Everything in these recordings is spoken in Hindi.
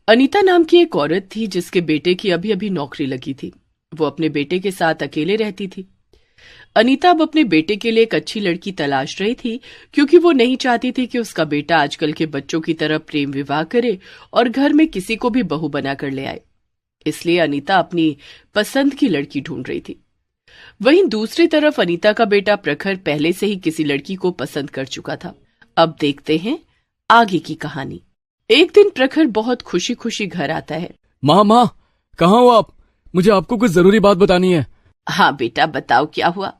अनीता नाम की एक औरत थी जिसके बेटे की अभी अभी नौकरी लगी थी। वो अपने बेटे के साथ अकेले रहती थी। अनीता अब अपने बेटे के लिए एक अच्छी लड़की तलाश रही थी, क्योंकि वो नहीं चाहती थी कि उसका बेटा आजकल के बच्चों की तरह प्रेम विवाह करे और घर में किसी को भी बहू बनाकर ले आए। इसलिए अनीता अपनी पसंद की लड़की ढूंढ रही थी। वहीं दूसरी तरफ अनीता का बेटा प्रखर पहले से ही किसी लड़की को पसंद कर चुका था। अब देखते हैं आगे की कहानी। एक दिन प्रखर बहुत खुशी खुशी घर आता है। माँ, कहाँ हो आप? मुझे आपको कुछ जरूरी बात बतानी है। हाँ बेटा, बताओ क्या हुआ?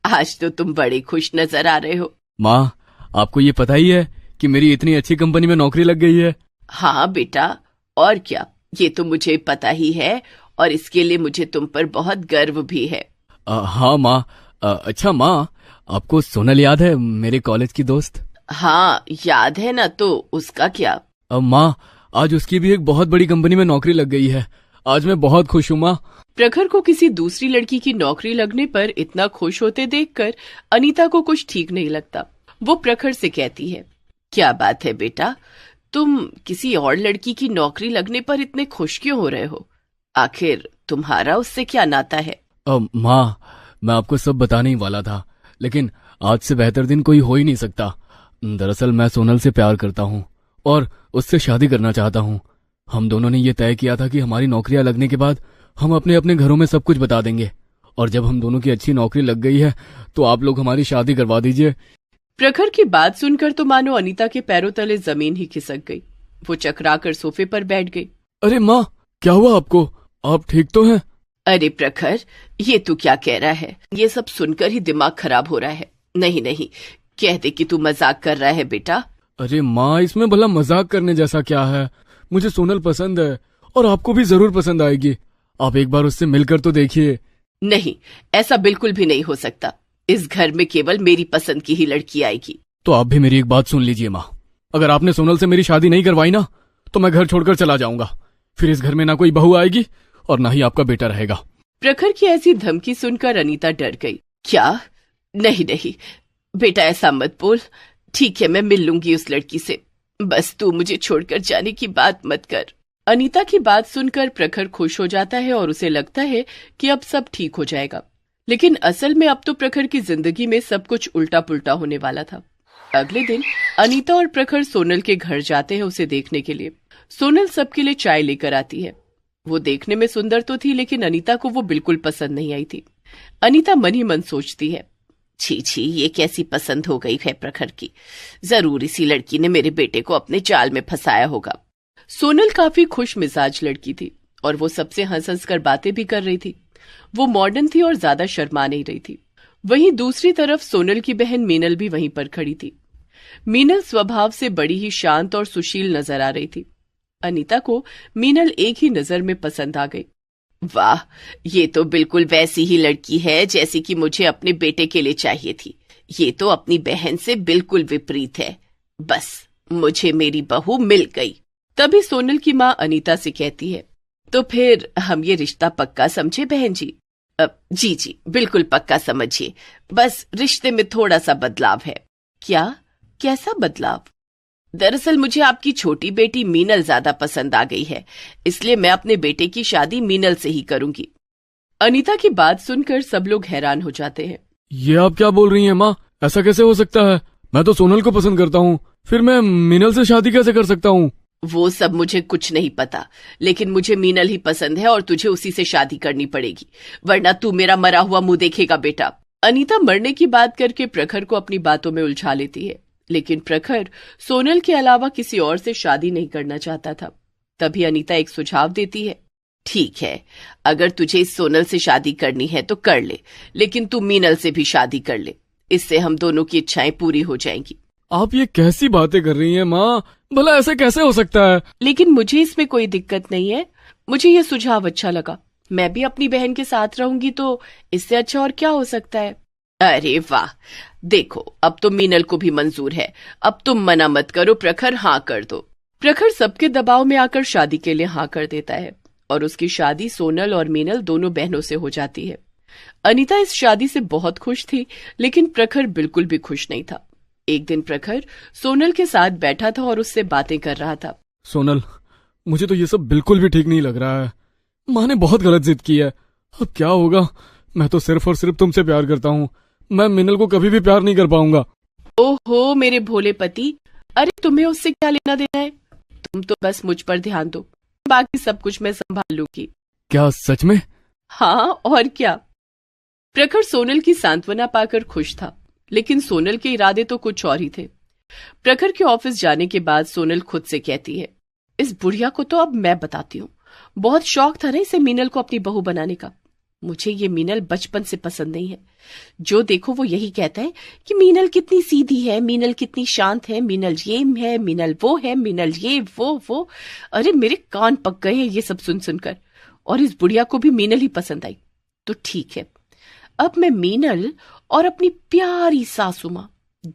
आज तो तुम बड़े खुश नजर आ रहे हो। माँ, आपको ये पता ही है कि मेरी इतनी अच्छी कंपनी में नौकरी लग गई है। हाँ बेटा, और क्या, ये तो मुझे पता ही है और इसके लिए मुझे तुम पर बहुत गर्व भी है। हाँ माँ। अच्छा माँ, आपको सोनल याद है, मेरे कॉलेज की दोस्त? हाँ याद है ना, तो उसका क्या? माँ, आज उसकी भी एक बहुत बड़ी कंपनी में नौकरी लग गई है। आज मैं बहुत खुश हूँ माँ। प्रखर को किसी दूसरी लड़की की नौकरी लगने पर इतना खुश होते देखकर अनीता को कुछ ठीक नहीं लगता। वो प्रखर से कहती है, क्या बात है बेटा, तुम किसी और लड़की की नौकरी लगने पर इतने खुश क्यों हो रहे हो? आखिर तुम्हारा उससे क्या नाता है? माँ, मैं आपको सब बताने ही वाला था, लेकिन आज से बेहतर दिन कोई हो ही नहीं सकता। दरअसल मैं सोनल से प्यार करता हूँ और उससे शादी करना चाहता हूँ। हम दोनों ने ये तय किया था कि हमारी नौकरियां लगने के बाद हम अपने अपने घरों में सब कुछ बता देंगे, और जब हम दोनों की अच्छी नौकरी लग गई है तो आप लोग हमारी शादी करवा दीजिए। प्रखर की बात सुनकर तो मानो अनीता के पैरों तले जमीन ही खिसक गई। वो चकराकर सोफे पर बैठ गई। अरे माँ, क्या हुआ आपको? आप ठीक तो हैं? अरे प्रखर, ये तू क्या कह रहा है? ये सब सुनकर ही दिमाग खराब हो रहा है। नहीं नहीं, कह दे कि तू मजाक कर रहा है बेटा। अरे माँ, इसमें भला मजाक करने जैसा क्या है? मुझे सोनल पसंद है और आपको भी जरूर पसंद आएगी। आप एक बार उससे मिलकर तो देखिए। नहीं, ऐसा बिल्कुल भी नहीं हो सकता। इस घर में केवल मेरी पसंद की ही लड़की आएगी। तो आप भी मेरी एक बात सुन लीजिए माँ, अगर आपने सोनल से मेरी शादी नहीं करवाई ना, तो मैं घर छोड़कर चला जाऊंगा। फिर इस घर में ना कोई बहू आएगी और ना ही आपका बेटा रहेगा। प्रखर की ऐसी धमकी सुनकर अनीता डर गई। क्या? नहीं नहीं बेटा, ऐसा मत बोल। ठीक है, मैं मिल लूंगी उस लड़की से, बस तू मुझे छोड़कर जाने की बात मत कर। अनीता की बात सुनकर प्रखर खुश हो जाता है और उसे लगता है कि अब सब ठीक हो जाएगा। लेकिन असल में अब तो प्रखर की जिंदगी में सब कुछ उल्टा पुल्टा होने वाला था। अगले दिन अनीता और प्रखर सोनल के घर जाते हैं उसे देखने के लिए। सोनल सबके लिए चाय लेकर आती है। वो देखने में सुंदर तो थी, लेकिन अनीता को वो बिल्कुल पसंद नहीं आई थी। अनीता मन ही मन सोचती है, छी छी, ये कैसी पसंद हो गई है प्रखर की। जरूर इसी लड़की ने मेरे बेटे को अपने जाल में फंसाया होगा। सोनल काफी खुश मिजाज लड़की थी और वो सबसे हंस हंस कर बातें भी कर रही थी। वो मॉडर्न थी और ज्यादा शर्मा नहीं रही थी। वहीं दूसरी तरफ सोनल की बहन मीनल भी वहीं पर खड़ी थी। मीनल स्वभाव से बड़ी ही शांत और सुशील नजर आ रही थी। अनीता को मीनल एक ही नजर में पसंद आ गई। वाह, ये तो बिल्कुल वैसी ही लड़की है जैसी कि मुझे अपने बेटे के लिए चाहिए थी। ये तो अपनी बहन से बिल्कुल विपरीत है। बस मुझे मेरी बहू मिल गई। तभी सोनल की माँ अनीता से कहती है, तो फिर हम ये रिश्ता पक्का समझे बहन जी? जी जी, बिल्कुल पक्का समझिए। बस रिश्ते में थोड़ा सा बदलाव है। क्या? कैसा बदलाव? दरअसल मुझे आपकी छोटी बेटी मीनल ज्यादा पसंद आ गई है, इसलिए मैं अपने बेटे की शादी मीनल से ही करूंगी। अनीता की बात सुनकर सब लोग हैरान हो जाते हैं। ये आप क्या बोल रही हैं माँ? ऐसा कैसे हो सकता है? मैं तो सोनल को पसंद करता हूँ, फिर मैं मीनल से शादी कैसे कर सकता हूँ? वो सब मुझे कुछ नहीं पता, लेकिन मुझे मीनल ही पसंद है और तुझे उसी से शादी करनी पड़ेगी, वरना तू मेरा मरा हुआ मुंह देखेगा बेटा। अनीता मरने की बात करके प्रखर को अपनी बातों में उलझा लेती है, लेकिन प्रखर सोनल के अलावा किसी और से शादी नहीं करना चाहता था। तभी अनीता एक सुझाव देती है, ठीक है, अगर तुझे इस सोनल से शादी करनी है तो कर ले, लेकिन तू मीनल से भी शादी कर ले। इससे हम दोनों की इच्छाएं पूरी हो जाएंगी। आप ये कैसी बातें कर रही हैं माँ? भला ऐसे कैसे हो सकता है? लेकिन मुझे इसमें कोई दिक्कत नहीं है। मुझे ये सुझाव अच्छा लगा। मैं भी अपनी बहन के साथ रहूंगी, तो इससे अच्छा और क्या हो सकता है? अरे वाह, देखो अब तो मीनल को भी मंजूर है। अब तुम मना मत करो प्रखर, हाँ कर दो। प्रखर सबके दबाव में आकर शादी के लिए हाँ कर देता है और उसकी शादी सोनल और मीनल दोनों बहनों से हो जाती है। अनीता इस शादी से बहुत खुश थी, लेकिन प्रखर बिल्कुल भी खुश नहीं था। एक दिन प्रखर सोनल के साथ बैठा था और उससे बातें कर रहा था। सोनल, मुझे तो ये सब बिल्कुल भी ठीक नहीं लग रहा है। माँ ने बहुत गलत जिद की है। अब क्या होगा? मैं तो सिर्फ और सिर्फ तुमसे प्यार करता हूँ। मैं मिनल को कभी भी प्यार नहीं कर पाऊंगा। ओहो मेरे भोले पति, अरे तुम्हें उससे क्या लेना देना है? तुम तो बस मुझ पर ध्यान दो, बाकी सब कुछ मैं संभाल लूंगी। क्या सच में? हाँ और क्या। प्रखर सोनल की सांत्वना पाकर खुश था, लेकिन सोनल के इरादे तो कुछ और ही थे। प्रखर के ऑफिस जाने के बाद सोनल खुद से कहती है, इस बुढ़िया को तो अब मैं बताती हूँ। बहुत शौक था ना इसे मीनल को अपनी बहू बनाने का। मुझे ये मीनल बचपन से पसंद नहीं है। जो देखो वो यही कहता है कि मीनल कितनी सीधी है, मीनल कितनी शांत है, मीनल ये है, मीनल वो है, मीनल ये वो। अरे मेरे कान पक गए हैं ये सब सुन सुनकर। और इस बुढ़िया को भी मीनल ही पसंद आई। तो ठीक है, अब मैं मीनल और अपनी प्यारी सासू माँ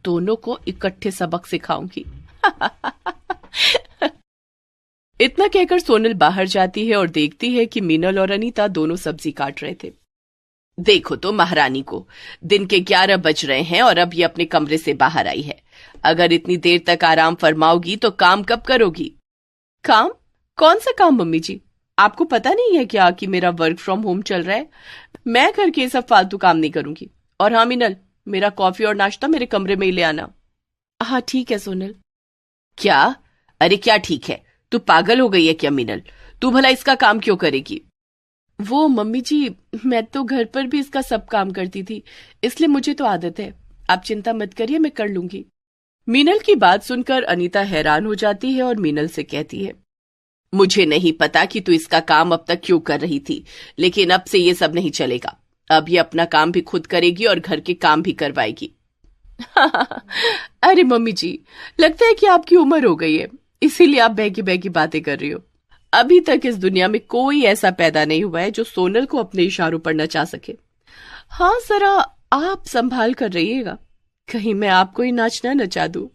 दोनों को इकट्ठे सबक सिखाऊंगी। इतना कहकर सोनल बाहर जाती है और देखती है कि मीनल और अनीता दोनों सब्जी काट रहे थे। देखो तो महारानी को, दिन के 11 बज रहे हैं और अब ये अपने कमरे से बाहर आई है। अगर इतनी देर तक आराम फरमाओगी तो काम कब करोगी? काम? कौन सा काम मम्मी जी? आपको पता नहीं है क्या कि मेरा वर्क फ्रॉम होम चल रहा है? मैं घर के सब फालतू काम नहीं करूंगी। और हाँ मीनल, मेरा कॉफी और नाश्ता मेरे कमरे में ही ले आना। हाँ ठीक है सोनल। क्या? अरे क्या ठीक है? तू पागल हो गई है क्या मीनल? तू भला इसका काम क्यों करेगी? वो मम्मी जी, मैं तो घर पर भी इसका सब काम करती थी, इसलिए मुझे तो आदत है। आप चिंता मत करिए, मैं कर लूंगी। मीनल की बात सुनकर अनीता हैरान हो जाती है और मीनल से कहती है, मुझे नहीं पता कि तू इसका काम अब तक क्यों कर रही थी, लेकिन अब से ये सब नहीं चलेगा। अब ये अपना काम भी खुद करेगी और घर के काम भी करवाएगी। अरे मम्मी जी, लगता है कि आपकी उम्र हो गई है, इसीलिए आप बहकी बहकी बातें कर रही हो। अभी तक इस दुनिया में कोई ऐसा पैदा नहीं हुआ है जो सोनल को अपने इशारों पर नचा सके। हाँ जरा आप संभाल कर रहिएगा, कहीं मैं आपको ही नाचना नचा दूं।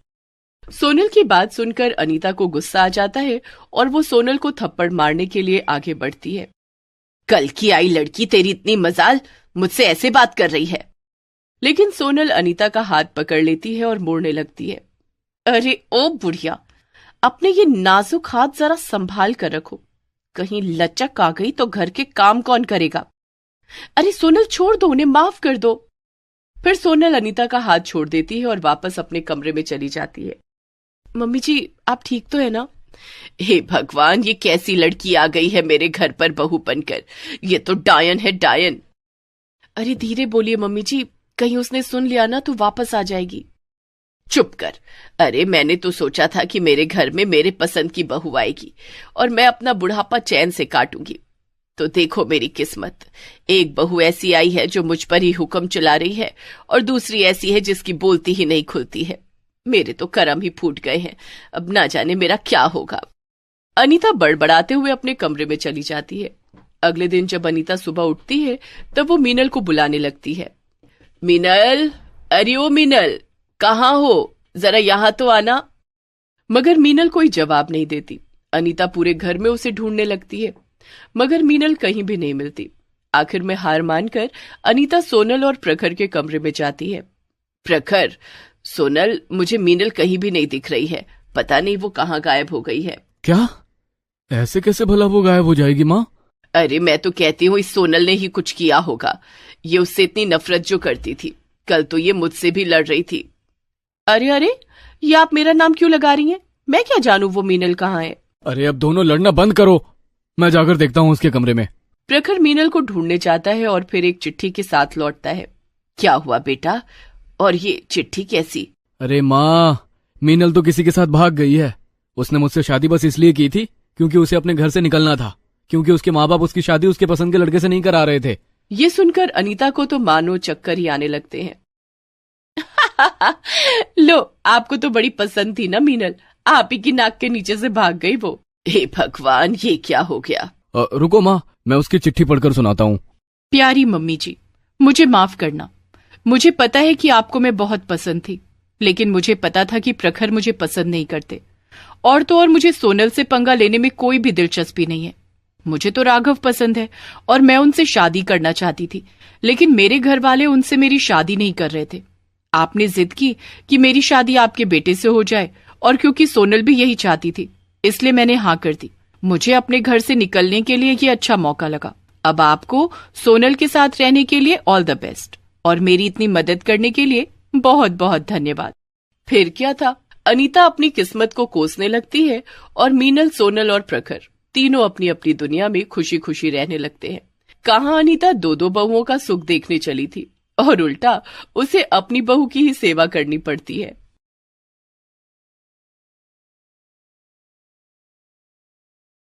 सोनल की बात सुनकर अनीता को गुस्सा आ जाता है और वो सोनल को थप्पड़ मारने के लिए आगे बढ़ती है। कल की आई लड़की, तेरी इतनी मजाल, मुझसे ऐसे बात कर रही है। लेकिन सोनल अनीता का हाथ पकड़ लेती है और मोड़ने लगती है। अरे ओ बुढ़िया, अपने ये नाजुक हाथ जरा संभाल कर रखो, कहीं लचक आ गई तो घर के काम कौन करेगा? अरे सोनल छोड़ दो, उन्हें माफ कर दो। फिर सोनल अनीता का हाथ छोड़ देती है और वापस अपने कमरे में चली जाती है। मम्मी जी आप ठीक तो है ना? हे भगवान, ये कैसी लड़की आ गई है मेरे घर पर बहू बनकर? ये तो डायन है, डायन। अरे धीरे बोलिए मम्मी जी, कहीं उसने सुन लिया ना तो वापस आ जाएगी। चुप कर। अरे मैंने तो सोचा था कि मेरे घर में मेरे पसंद की बहू आएगी और मैं अपना बुढ़ापा चैन से काटूंगी। तो देखो मेरी किस्मत, एक बहू ऐसी आई है जो मुझ पर ही हुक्म चला रही है और दूसरी ऐसी है जिसकी बोलती ही नहीं खुलती है। मेरे तो करम ही फूट गए हैं, अब ना जाने मेरा क्या होगा। अनीता बड़बड़ाते हुए अपने कमरे में चली जाती है। अगले दिन जब अनीता सुबह उठती है तब वो मीनल को बुलाने लगती है। मीनल, अरे ओ मीनल, कहाँ हो? जरा यहां तो आना। मगर मीनल कोई जवाब नहीं देती। अनीता पूरे घर में उसे ढूंढने लगती है, मगर मीनल कहीं भी नहीं मिलती। आखिर में हार मानकर अनीता सोनल और प्रखर के कमरे में जाती है। प्रखर, सोनल, मुझे मीनल कहीं भी नहीं दिख रही है, पता नहीं वो कहाँ गायब हो गई है। क्या? ऐसे कैसे भला वो गायब हो जाएगी माँ? अरे मैं तो कहती हूँ इस सोनल ने ही कुछ किया होगा। ये उससे इतनी नफरत जो करती थी, कल तो ये मुझसे भी लड़ रही थी। अरे अरे, ये आप मेरा नाम क्यों लगा रही हैं? मैं क्या जानूं वो मीनल कहाँ है? अरे अब दोनों लड़ना बंद करो, मैं जाकर देखता हूँ उसके कमरे में। प्रखर मीनल को ढूंढने जाता है और फिर एक चिट्ठी के साथ लौटता है। क्या हुआ बेटा, और ये चिट्ठी कैसी? अरे माँ, मीनल तो किसी के साथ भाग गई है। उसने मुझसे शादी बस इसलिए की थी क्योंकि उसे अपने घर से निकलना था, क्योंकि उसके माँ बाप उसकी शादी उसके पसंद के लड़के से नहीं करा रहे थे। ये सुनकर अनीता को तो मानो चक्कर ही आने लगते हैं। लो, आपको तो बड़ी पसंद थी ना मीनल, आप ही की नाक के नीचे से भाग गई वो। हे भगवान, ये क्या हो गया? रुको माँ, मैं उसकी चिट्ठी पढ़कर सुनाता हूँ। प्यारी मम्मी जी, मुझे माफ करना। मुझे पता है कि आपको मैं बहुत पसंद थी, लेकिन मुझे पता था कि प्रखर मुझे पसंद नहीं करते। और तो और मुझे सोनल से पंगा लेने में कोई भी दिलचस्पी नहीं है। मुझे तो राघव पसंद है और मैं उनसे शादी करना चाहती थी, लेकिन मेरे घर वाले उनसे मेरी शादी नहीं कर रहे थे। आपने जिद की कि मेरी शादी आपके बेटे से हो जाए, और क्योंकि सोनल भी यही चाहती थी, इसलिए मैंने हाँ कर दी। मुझे अपने घर से निकलने के लिए ये अच्छा मौका लगा। अब आपको सोनल के साथ रहने के लिए ऑल द बेस्ट, और मेरी इतनी मदद करने के लिए बहुत बहुत धन्यवाद। फिर क्या था, अनीता अपनी किस्मत को कोसने लगती है और मीनल, सोनल और प्रखर तीनों अपनी अपनी दुनिया में खुशी खुशी रहने लगते हैं। कहाँ अनीता दो दो बहुओं का सुख देखने चली थी, और उल्टा उसे अपनी बहू की ही सेवा करनी पड़ती है।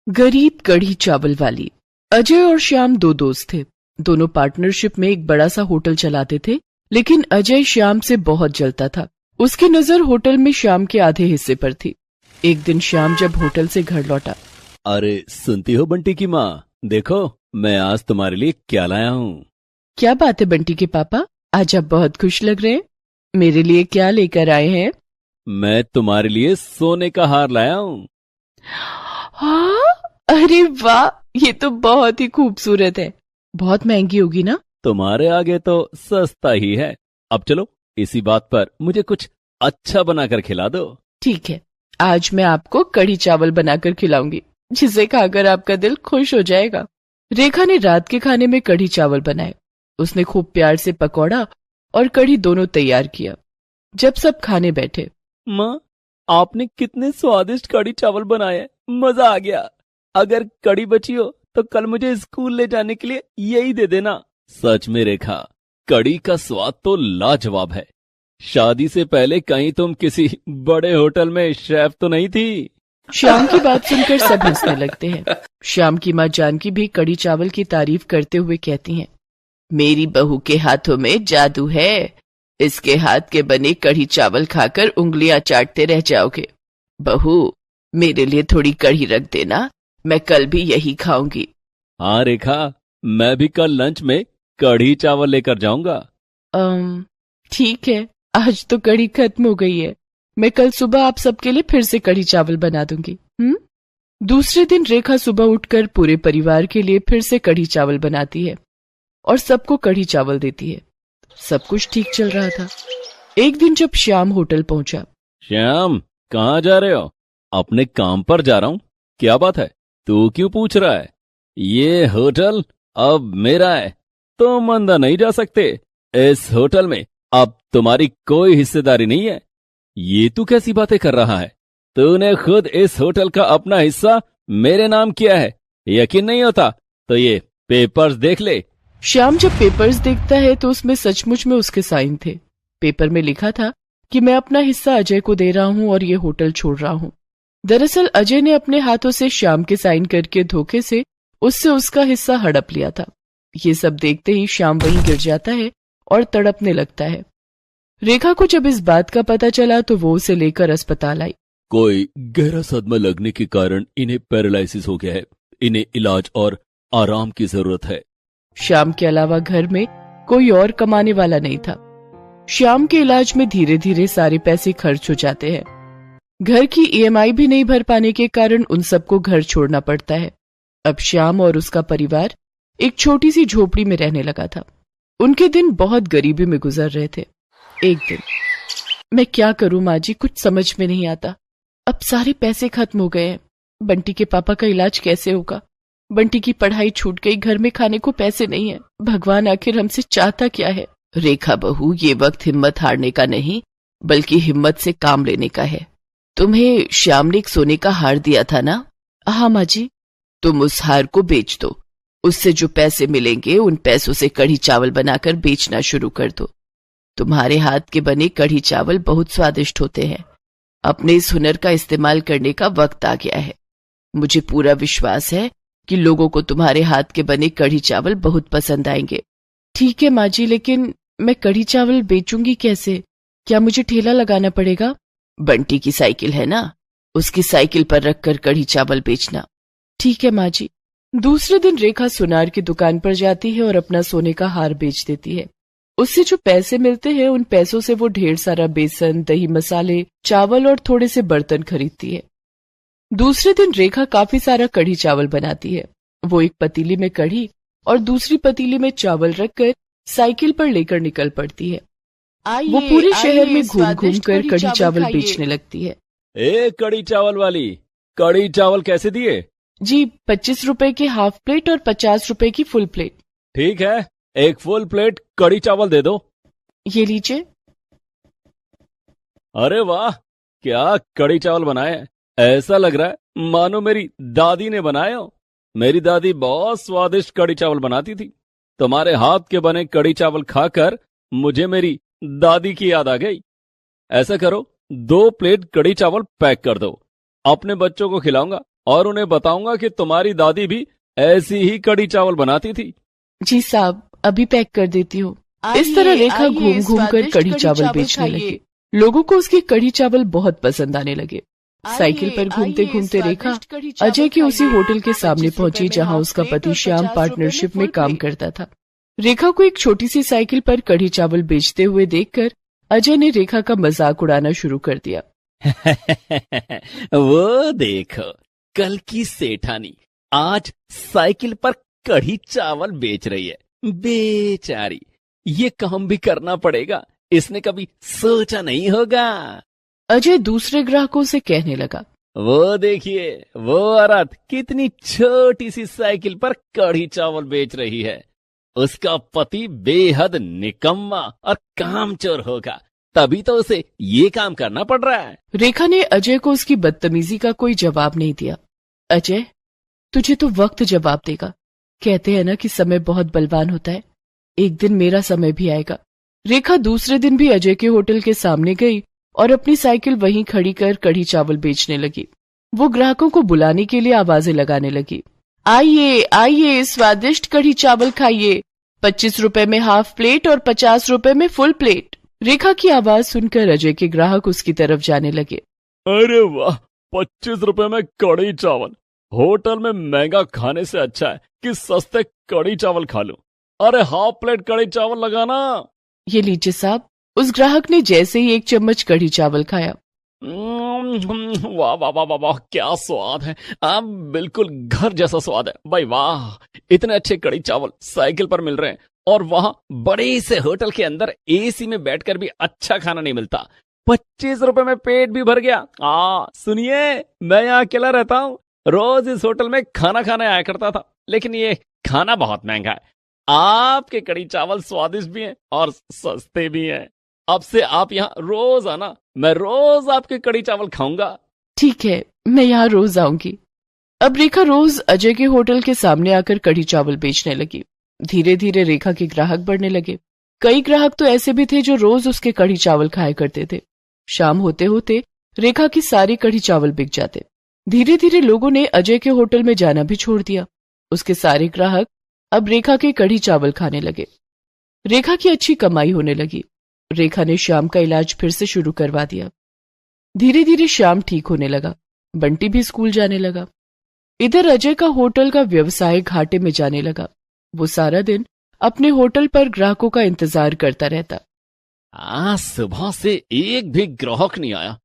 गरीब कढ़ी चावल वाली। अजय और श्याम दो दोस्त थे। दोनों पार्टनरशिप में एक बड़ा सा होटल चलाते थे, लेकिन अजय श्याम से बहुत जलता था। उसकी नजर होटल में श्याम के आधे हिस्से पर थी। एक दिन श्याम जब होटल से घर लौटा, अरे सुनती हो बंटी की माँ, देखो मैं आज तुम्हारे लिए क्या लाया हूँ। क्या बात है बंटी के पापा, आज आप बहुत खुश लग रहे हैं। मेरे लिए क्या लेकर आए हैं? मैं तुम्हारे लिए सोने का हार लाया हूँ। हाँ, अरे वाह, ये तो बहुत ही खूबसूरत है। बहुत महंगी होगी ना? तुम्हारे आगे तो सस्ता ही है। अब चलो इसी बात पर मुझे कुछ अच्छा बनाकर खिला दो। ठीक है, आज मैं आपको कढ़ी चावल बनाकर खिलाऊंगी, जिसे खाकर आपका दिल खुश हो जाएगा। रेखा ने रात के खाने में कढ़ी चावल बनाए। उसने खूब प्यार से पकौड़ा और कढ़ी दोनों तैयार किया। जब सब खाने बैठे, माँ, आपने कितने स्वादिष्ट कढ़ी चावल बनाए, मजा आ गया। अगर कढ़ी बची हो तो कल मुझे स्कूल ले जाने के लिए यही दे देना। सच में रेखा, कढ़ी का स्वाद तो लाजवाब है। शादी से पहले कहीं तुम किसी बड़े होटल में शेफ तो नहीं थी? श्याम की बात सुनकर सब हंसने लगते हैं। श्याम की माँ जानकी भी कढ़ी चावल की तारीफ करते हुए कहती हैं, मेरी बहू के हाथों में जादू है। इसके हाथ के बने कढ़ी चावल खाकर उंगलियां चाटते रह जाओगे। बहू, मेरे लिए थोड़ी कढ़ी रख देना, मैं कल भी यही खाऊंगी। हाँ रेखा, मैं भी कल लंच में कढ़ी चावल लेकर जाऊंगा। ठीक है, आज तो कढ़ी खत्म हो गई है। मैं कल सुबह आप सबके लिए फिर से कढ़ी चावल बना दूंगी। दूसरे दिन रेखा सुबह उठकर पूरे परिवार के लिए फिर से कढ़ी चावल बनाती है और सबको कढ़ी चावल देती है। सब कुछ ठीक चल रहा था। एक दिन जब श्याम होटल पहुंचा, श्याम, कहाँ जा रहे हो? अपने काम पर जा रहा हूँ। क्या बात है, तू क्यों पूछ रहा है? ये होटल अब मेरा है, तुम अंदर नहीं जा सकते। इस होटल में अब तुम्हारी कोई हिस्सेदारी नहीं है। ये तू कैसी बातें कर रहा है? तूने खुद इस होटल का अपना हिस्सा मेरे नाम किया है। यकीन नहीं होता तो ये पेपर्स देख ले। श्याम जब पेपर्स देखता है तो उसमें सचमुच में उसके साइन थे। पेपर में लिखा था कि मैं अपना हिस्सा अजय को दे रहा हूँ और ये होटल छोड़ रहा हूँ। दरअसल अजय ने अपने हाथों से श्याम के साइन करके धोखे से उससे उसका हिस्सा हड़प लिया था। ये सब देखते ही श्याम वहीं गिर जाता है और तड़पने लगता है। रेखा को जब इस बात का पता चला तो वो उसे लेकर अस्पताल आई। कोई गहरा सदमा लगने के कारण इन्हें पैरालिसिस हो गया है। इन्हें इलाज और आराम की जरूरत है। श्याम के अलावा घर में कोई और कमाने वाला नहीं था। श्याम के इलाज में धीरे धीरे सारे पैसे खर्च हो जाते हैं। घर की ईएमआई भी नहीं भर पाने के कारण उन सबको घर छोड़ना पड़ता है। अब श्याम और उसका परिवार एक छोटी सी झोपड़ी में रहने लगा था। उनके दिन बहुत गरीबी में गुजर रहे थे। एक दिन, मैं क्या करूं माँ जी, कुछ समझ में नहीं आता। अब सारे पैसे खत्म हो गए हैं। बंटी के पापा का इलाज कैसे होगा? बंटी की पढ़ाई छूट गई, घर में खाने को पैसे नहीं है। भगवान आखिर हमसे चाहता क्या है? रेखा बहू, ये वक्त हिम्मत हारने का नहीं बल्कि हिम्मत से काम लेने का है। तुम्हें श्याम ने एक सोने का हार दिया था ना? हाँ माँ जी। तुम उस हार को बेच दो। उससे जो पैसे मिलेंगे उन पैसों से कढ़ी चावल बनाकर बेचना शुरू कर दो। तुम्हारे हाथ के बने कढ़ी चावल बहुत स्वादिष्ट होते हैं। अपने इस हुनर का इस्तेमाल करने का वक्त आ गया है। मुझे पूरा विश्वास है कि लोगों को तुम्हारे हाथ के बने कढ़ी चावल बहुत पसंद आएंगे। ठीक है माँ जी, लेकिन मैं कढ़ी चावल बेचूंगी कैसे? क्या मुझे ठेला लगाना पड़ेगा? बंटी की साइकिल है ना, उसकी साइकिल पर रखकर कढ़ी चावल बेचना। ठीक है माँ जी। दूसरे दिन रेखा सुनार की दुकान पर जाती है और अपना सोने का हार बेच देती है। उससे जो पैसे मिलते हैं उन पैसों से वो ढेर सारा बेसन, दही, मसाले, चावल और थोड़े से बर्तन खरीदती है। दूसरे दिन रेखा काफी सारा कढ़ी चावल बनाती है। वो एक पतीली में कढ़ी और दूसरी पतीली में चावल रखकर साइकिल पर लेकर निकल पड़ती है। वो पूरे शहर में घूम घूम कर कढ़ी चावल बेचने लगती है। ए कढ़ी चावल वाली, कढ़ी चावल कैसे दिए? जी 25 रुपए की हाफ प्लेट और 50 रुपए की फुल प्लेट। ठीक है, एक फुल प्लेट कड़ी चावल दे दो। ये लीजिए। अरे वाह, क्या कड़ी चावल बनाए हैं। ऐसा लग रहा है मानो मेरी दादी ने बनाए हो। मेरी दादी बहुत स्वादिष्ट कड़ी चावल बनाती थी। तुम्हारे हाथ के बने कड़ी चावल खाकर मुझे मेरी दादी की याद आ गई। ऐसा करो, 2 प्लेट कड़ी चावल पैक कर दो। अपने बच्चों को खिलाऊंगा और उन्हें बताऊंगा कि तुम्हारी दादी भी ऐसी ही कड़ी चावल बनाती थी। जी साहब, अभी पैक कर देती हूँ। इस तरह रेखा घूम घूम कर कड़ी चावल बेचने लगी। लोगों को उसकी कड़ी चावल बहुत पसंद आने लगे। साइकिल पर घूमते घूमते रेखा अजय के उसी होटल के सामने पहुंची जहां उसका पति श्याम पार्टनरशिप में काम करता था। रेखा को एक छोटी सी साइकिल पर कड़ी चावल बेचते हुए देखकर अजय ने रेखा का मजाक उड़ाना शुरू कर दिया। वो देखो, कल की सेठानी आज साइकिल पर कड़ी चावल बेच रही है। बेचारी, ये काम भी करना पड़ेगा, इसने कभी सोचा नहीं होगा। अजय दूसरे ग्राहकों से कहने लगा, वो देखिए, वो औरत कितनी छोटी सी साइकिल पर कड़ी चावल बेच रही है। उसका पति बेहद निकम्मा और कामचोर होगा, तभी तो उसे ये काम करना पड़ रहा है। रेखा ने अजय को उसकी बदतमीजी का कोई जवाब नहीं दिया। अजय, तुझे तो वक्त जवाब देगा। कहते हैं ना कि समय बहुत बलवान होता है, एक दिन मेरा समय भी आएगा। रेखा दूसरे दिन भी अजय के होटल के सामने गई और अपनी साइकिल वहीं खड़ी कर कड़ी चावल बेचने लगी। वो ग्राहकों को बुलाने के लिए आवाजें लगाने लगी। आइए आइए, स्वादिष्ट कड़ी चावल खाइए, 25 रुपए में हाफ प्लेट और 50 रुपए में फुल प्लेट। रेखा की आवाज सुनकर अजय के ग्राहक उसकी तरफ जाने लगे। अरे वाह, 25 रुपए में कड़ी चावल। होटल में महंगा खाने से अच्छा है कि सस्ते कड़ी चावल खा लूं। अरे हाफ प्लेट कड़ी चावल लगाना। ये लीजिए साहब। उस ग्राहक ने जैसे ही एक चम्मच कड़ी चावल खाया, वाह वाह वाह वाह वाह, क्या स्वाद है। बिल्कुल घर जैसा स्वाद है भाई, वाह। इतने अच्छे कड़ी चावल साइकिल पर मिल रहे हैं और वहां बड़े से होटल के अंदर एसी में बैठकर भी अच्छा खाना नहीं मिलता। 25 रुपए में पेट भी भर गया। सुनिए, मैं यहाँ अकेला रहता हूँ, रोज इस होटल में खाना खाने आया करता था, लेकिन ये खाना बहुत महंगा है। आपके कड़ी चावल स्वादिष्ट भी हैं और सस्ते भी हैं। अब से आप यहाँ रोज आना, मैं रोज आपके कड़ी चावल खाऊंगा। ठीक है, मैं यहाँ रोज आऊंगी। अब रेखा रोज अजय के होटल के सामने आकर कड़ी चावल बेचने लगी। धीरे धीरे रेखा के ग्राहक बढ़ने लगे। कई ग्राहक तो ऐसे भी थे जो रोज उसके कड़ी चावल खाया करते थे। शाम होते होते रेखा की सारी कड़ी चावल बिक जाते। धीरे धीरे लोगों ने अजय के होटल में जाना भी छोड़ दिया। उसके सारे ग्राहक अब रेखा के कड़ी चावल खाने लगे। रेखा की अच्छी कमाई होने लगी। रेखा ने श्याम का इलाज फिर से शुरू करवा दिया। धीरे धीरे श्याम ठीक होने लगा। बंटी भी स्कूल जाने लगा। इधर अजय का होटल का व्यवसाय घाटे में जाने लगा। वो सारा दिन अपने होटल पर ग्राहकों का इंतजार करता रहता। आज सुबह से एक भी ग्राहक नहीं आया।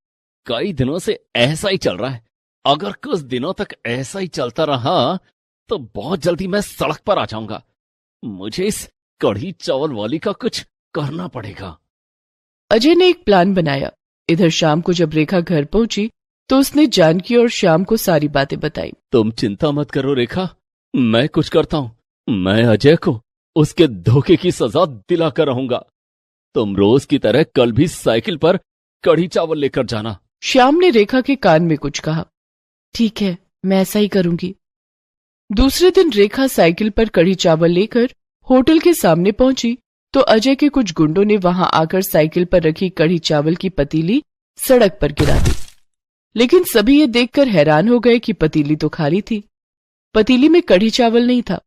कई दिनों से ऐसा ही चल रहा है। अगर कुछ दिनों तक ऐसा ही चलता रहा तो बहुत जल्दी मैं सड़क पर आ जाऊंगा। मुझे इस कढ़ी चावल वाली का कुछ करना पड़ेगा। अजय ने एक प्लान बनाया। इधर शाम को जब रेखा घर पहुंची तो उसने जानकी और श्याम को सारी बातें बताई। तुम चिंता मत करो रेखा, मैं कुछ करता हूं। मैं अजय को उसके धोखे की सजा दिलाकर रहूंगा। तुम रोज की तरह कल भी साइकिल पर कढ़ी चावल लेकर जाना। श्याम ने रेखा के कान में कुछ कहा। ठीक है, मैं ऐसा ही करूंगी। दूसरे दिन रेखा साइकिल पर कढ़ी चावल लेकर होटल के सामने पहुंची तो अजय के कुछ गुंडों ने वहां आकर साइकिल पर रखी कढ़ी चावल की पतीली सड़क पर गिरा दी। लेकिन सभी ये देखकर हैरान हो गए कि पतीली तो खाली थी। पतीली में कढ़ी चावल नहीं था।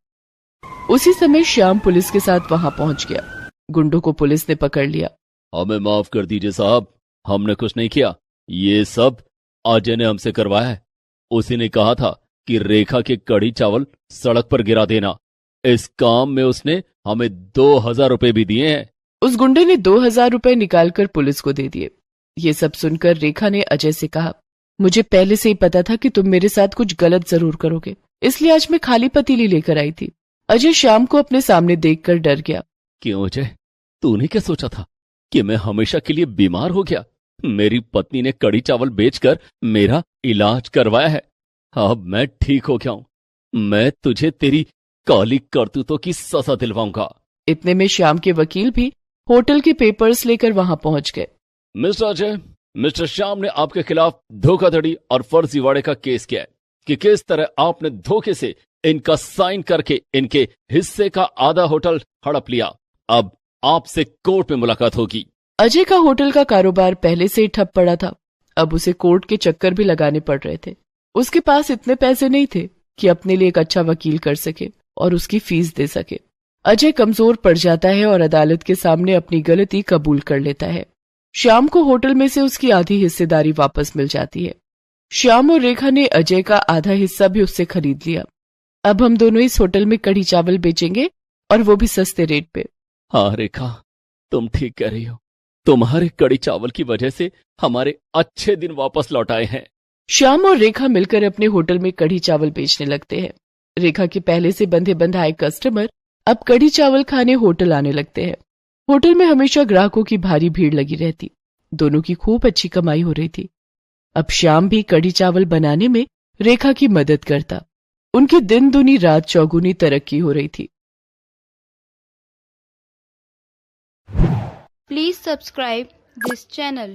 उसी समय श्याम पुलिस के साथ वहां पहुंच गया। गुंडों को पुलिस ने पकड़ लिया। हमें माफ कर दीजिए साहब, हमने कुछ नहीं किया। ये सब अजय ने हमसे करवाया है। उसी ने कहा था कि रेखा के कढ़ी चावल सड़क पर गिरा देना। इस काम में उसने हमें 2000 रुपए भी दिए हैं। उस गुंडे ने 2000 रुपए निकालकर पुलिस को दे दिए। ये सब सुनकर रेखा ने अजय से कहा, मुझे पहले से ही पता था कि तुम मेरे साथ कुछ गलत जरूर करोगे, इसलिए आज मैं खाली पतीली लेकर आई थी। अजय श्याम को अपने सामने देखकर डर गया। क्यों अजय, तूने क्या सोचा था कि मैं हमेशा के लिए बीमार हो गया? मेरी पत्नी ने कढ़ी चावल बेचकर मेरा इलाज करवाया है। अब मैं ठीक हो गया हूं। मैं तुझे तेरी काली करतूतों की सजा दिलवाऊंगा। इतने में श्याम के वकील भी होटल के पेपर्स लेकर वहां पहुंच गए। मिस्टर अजय, मिस्टर श्याम ने आपके खिलाफ धोखाधड़ी और फर्जीवाड़े का केस किया है कि किस तरह आपने धोखे से इनका साइन करके इनके हिस्से का आधा होटल हड़प लिया। अब आपसे कोर्ट में मुलाकात होगी। अजय का होटल का कारोबार पहले से ही ठप पड़ा था। अब उसे कोर्ट के चक्कर भी लगाने पड़ रहे थे। उसके पास इतने पैसे नहीं थे कि अपने लिए एक अच्छा वकील कर सके और उसकी फीस दे सके। अजय कमजोर पड़ जाता है और अदालत के सामने अपनी गलती कबूल कर लेता है। श्याम को होटल में से उसकी आधी हिस्सेदारी वापस मिल जाती है। श्याम और रेखा ने अजय का आधा हिस्सा भी उससे खरीद लिया। अब हम दोनों इस होटल में कढ़ी चावल बेचेंगे और वो भी सस्ते रेट पे। हाँ रेखा, तुम ठीक कह रही हो। तुम्हारे कड़ी चावल की वजह से हमारे अच्छे दिन वापस लौट आए हैं। श्याम और रेखा मिलकर अपने होटल में कढ़ी चावल बेचने लगते हैं। रेखा के पहले से बंधे बंधाए कस्टमर अब कढ़ी चावल खाने होटल आने लगते हैं। होटल में हमेशा ग्राहकों की भारी भीड़ लगी रहती। दोनों की खूब अच्छी कमाई हो रही थी। अब श्याम भी कढ़ी चावल बनाने में रेखा की मदद करता। उनकी दिन दुनी रात चौगुनी तरक्की हो रही थी। Please subscribe this channel.